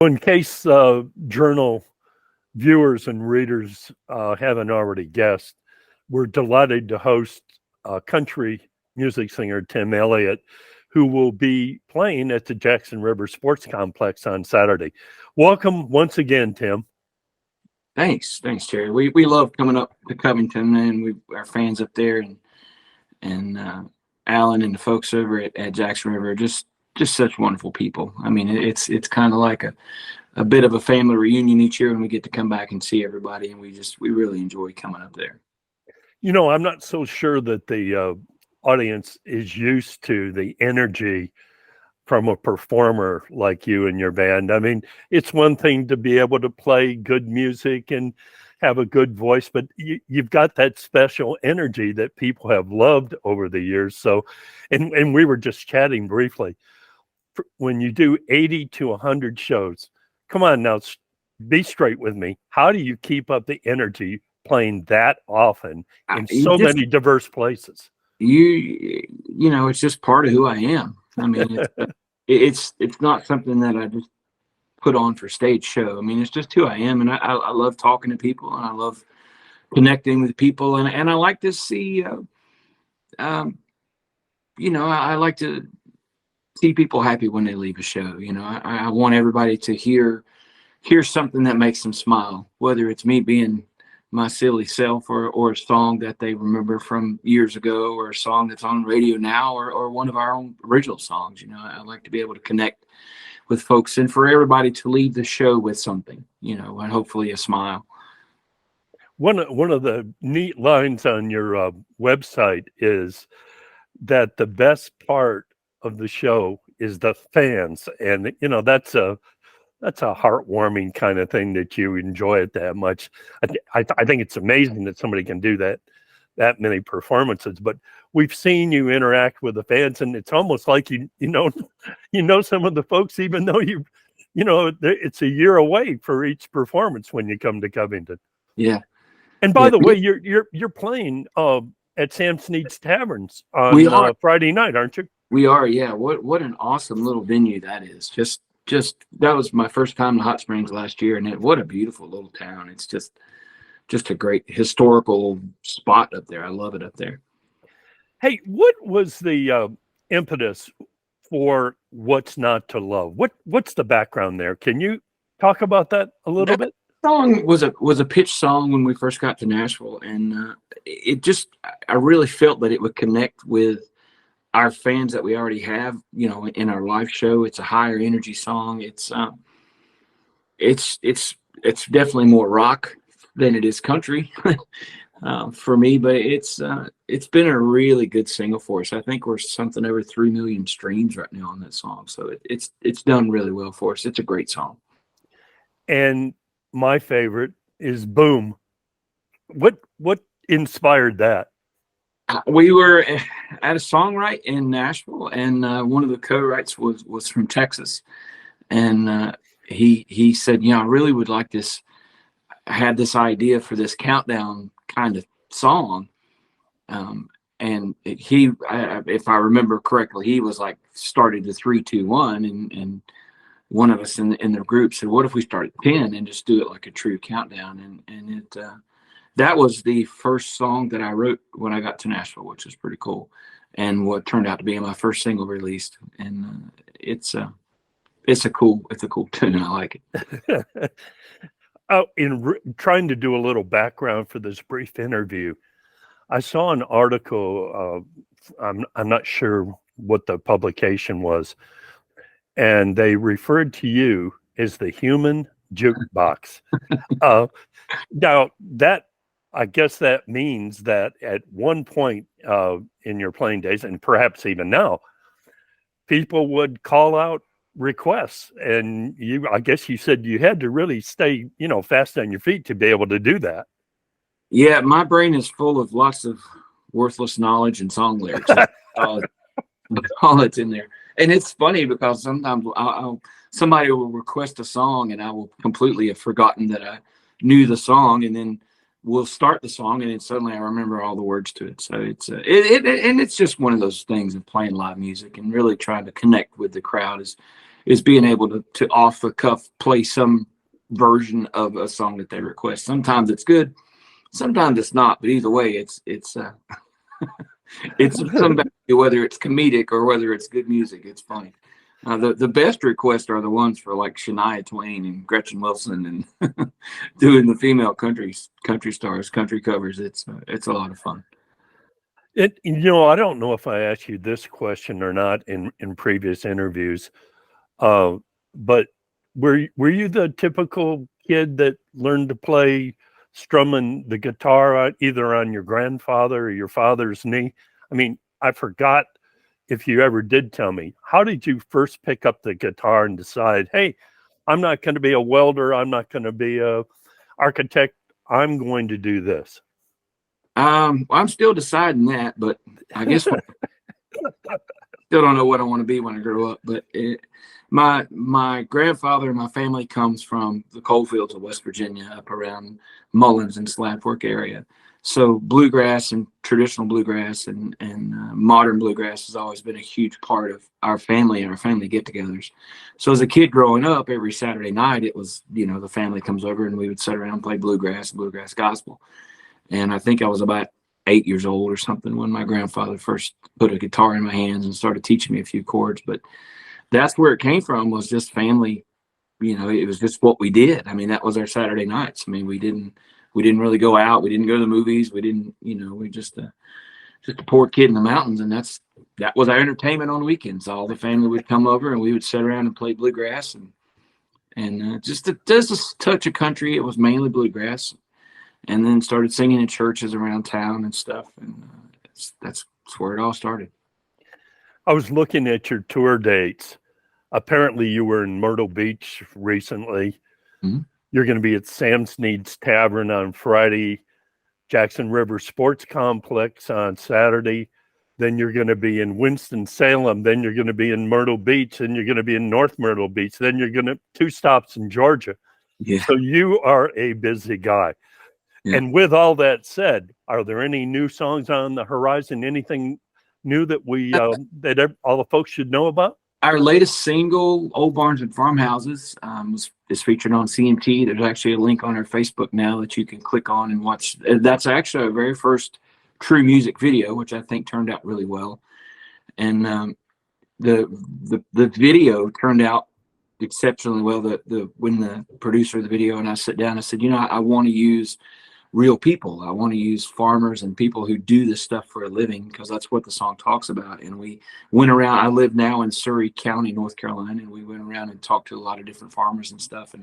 In case journal viewers and readers haven't already guessed, we're delighted to host country music singer Tim Elliott, who will be playing at the Jackson River Sports Complex on Saturday. Welcome once again, Tim. Thanks, Terry. We love coming up to Covington, and we our fans up there, and Alan and the folks over at Jackson River are just such wonderful people. I mean, it's kind of like a bit of a family reunion each year when we get to come back and see everybody, and we really enjoy coming up there. You know, I'm not so sure that the audience is used to the energy from a performer like you and your band. I mean, it's one thing to be able to play good music and have a good voice, but you've got that special energy that people have loved over the years. So, and we were just chatting briefly. When you do 80 to 100 shows, come on now, be straight with me. How do you keep up the energy playing that often in so many diverse places? You know, it's just part of who I am. I mean, it's not something that I just put on for stage show. I mean, it's just who I am, and I love talking to people, and I love connecting with people, and I like to see, you know, I like to see people happy when they leave a show. You know, I want everybody to hear something that makes them smile, whether it's me being my silly self or a song that they remember from years ago, or a song that's on radio now, or one of our own original songs. You know, I like to be able to connect with folks, and for everybody to leave the show with something, you know, and hopefully a smile. One of the neat lines on your website is that the best part of the show is the fans, and you know that's a heartwarming kind of thing that you enjoy it that much. I think it's amazing that somebody can do that many performances. But we've seen you interact with the fans, and it's almost like you know some of the folks, even though you know it's a year away for each performance when you come to Covington. Yeah. And by the way, you're playing at Sam Snead's Taverns on Friday night, aren't you? We are. Yeah. What an awesome little venue that is. Just that was my first time in Hot Springs last year, and what a beautiful little town. It's just a great historical spot up there. I love it up there. Hey, what was the impetus for What's Not to Love? What's the background there? Can you talk about that a little bit? Song was a pitch song when we first got to Nashville, and I really felt that it would connect with our fans that we already have, you know, in our live show. It's a higher energy song. It's definitely more rock than it is country for me, but it's been a really good single for us. I think we're something over 3 million streams right now on that song, so it's done really well for us. It's a great song. And my favorite is Boom. What inspired that? We were at a songwrite in Nashville, and one of the co-writes was from Texas, and he said, you know, I really would like this. I had this idea for this countdown kind of song, and if I remember correctly, he was like started to 3, 2, 1, and one of us in the group said, what if we start at 10 and just do it like a true countdown? And that was the first song that I wrote when I got to Nashville, which was pretty cool, and what turned out to be my first single released. And it's a cool tune. I like it. Trying to do a little background for this brief interview, I saw an article. I'm not sure what the publication was, and they referred to you as the human jukebox. Now that, I guess that means that at one point in your playing days, and perhaps even now, people would call out requests, and I guess you said you had to really stay, you know, fast on your feet to be able to do that. Yeah, my brain is full of lots of worthless knowledge and song lyrics. all that's in there. And it's funny because sometimes somebody will request a song, and I will completely have forgotten that I knew the song, and then we'll start the song, and then suddenly I remember all the words to it. So it's just one of those things of playing live music and really trying to connect with the crowd is being able to off the cuff play some version of a song that they request. Sometimes it's good, sometimes it's not, but either way, it's it's some value, whether it's comedic or whether it's good music. It's funny. The best requests are the ones for like Shania Twain and Gretchen Wilson and doing the female country stars, country covers. It's a lot of fun. I don't know if I asked you this question or not in previous interviews, but were you the typical kid that learned to play strumming the guitar either on your grandfather or your father's knee? I mean, I forgot if you ever did tell me. How did you first pick up the guitar and decide, hey, I'm not going to be a welder, I'm not going to be a architect, I'm going to do this? I'm still deciding that, but I guess still don't know what I want to be when I grow up. But my grandfather and my family comes from the coal fields of West Virginia, up around Mullins and Slab Fork area. So bluegrass and traditional bluegrass and modern bluegrass has always been a huge part of our family and our family get-togethers. So as a kid growing up, every Saturday night it was, the family comes over and we would sit around and play bluegrass gospel. And I think I was about 8 years old or something when my grandfather first put a guitar in my hands and started teaching me a few chords. But that's where it came from, was just family. It was just what we did. I mean, that was our Saturday nights. I mean, we didn't really go out. We didn't go to the movies. We didn't, we just a poor kid in the mountains. And that was our entertainment on weekends. All the family would come over and we would sit around and play bluegrass and just a touch of country. It was mainly bluegrass. And then started singing in churches around town and stuff. And that's where it all started. I was looking at your tour dates. Apparently you were in Myrtle Beach recently. Mm-hmm. You're going to be at Sam Snead's Tavern on Friday, Jackson River Sports Complex on Saturday. Then you're going to be in Winston-Salem. Then you're going to be in Myrtle Beach. Then you're going to be in North Myrtle Beach. Then you're going to 2 stops in Georgia. Yeah. So you are a busy guy. Yeah. And with all that said, are there any new songs on the horizon? Anything new that that all the folks should know about? Our latest single, Old Barns and Farmhouses, is featured on CMT. There's actually a link on our Facebook now that you can click on and watch. That's actually our very first true music video, which I think turned out really well. And the video turned out exceptionally well. When the producer of the video and I sat down, I said, I want to use real people. I want to use farmers and people who do this stuff for a living, because that's what the song talks about. And we went around. I live now in Surrey County, North Carolina, and we went around and talked to a lot of different farmers and stuff,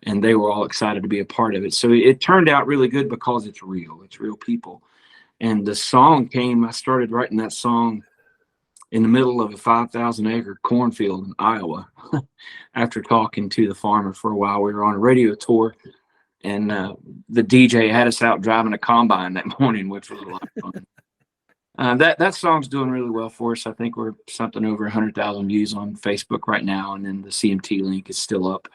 and they were all excited to be a part of it. So it turned out really good because it's real. It's real people. And the song I started writing that song in the middle of a 5,000-acre cornfield in Iowa after talking to the farmer for a while. We were on a radio tour. And the DJ had us out driving a combine that morning, which was a lot of fun. That song's doing really well for us. I think we're something over 100,000 views on Facebook right now, and then the CMT link is still up.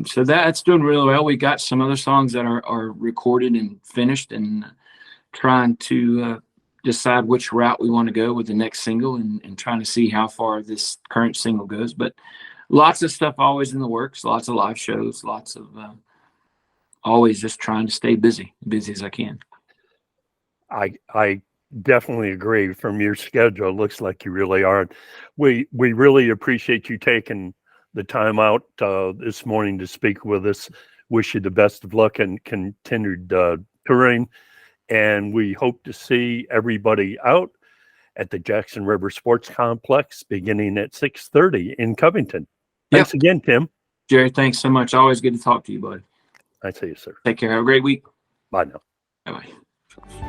So that's doing really well. We got some other songs that are recorded and finished, and trying to decide which route we want to go with the next single, and trying to see how far this current single goes. But lots of stuff always in the works, lots of live shows, lots of always just trying to stay busy as I can. I definitely agree. From your schedule, it looks like you really are. We really appreciate you taking the time out this morning to speak with us. Wish you the best of luck and continued touring. And we hope to see everybody out at the Jackson River Sports Complex beginning at 6:30 in Covington. Thanks again, Tim. Jerry, thanks so much. Always good to talk to you, bud. I see you, sir. Take care. Have a great week. Bye now. Bye-bye.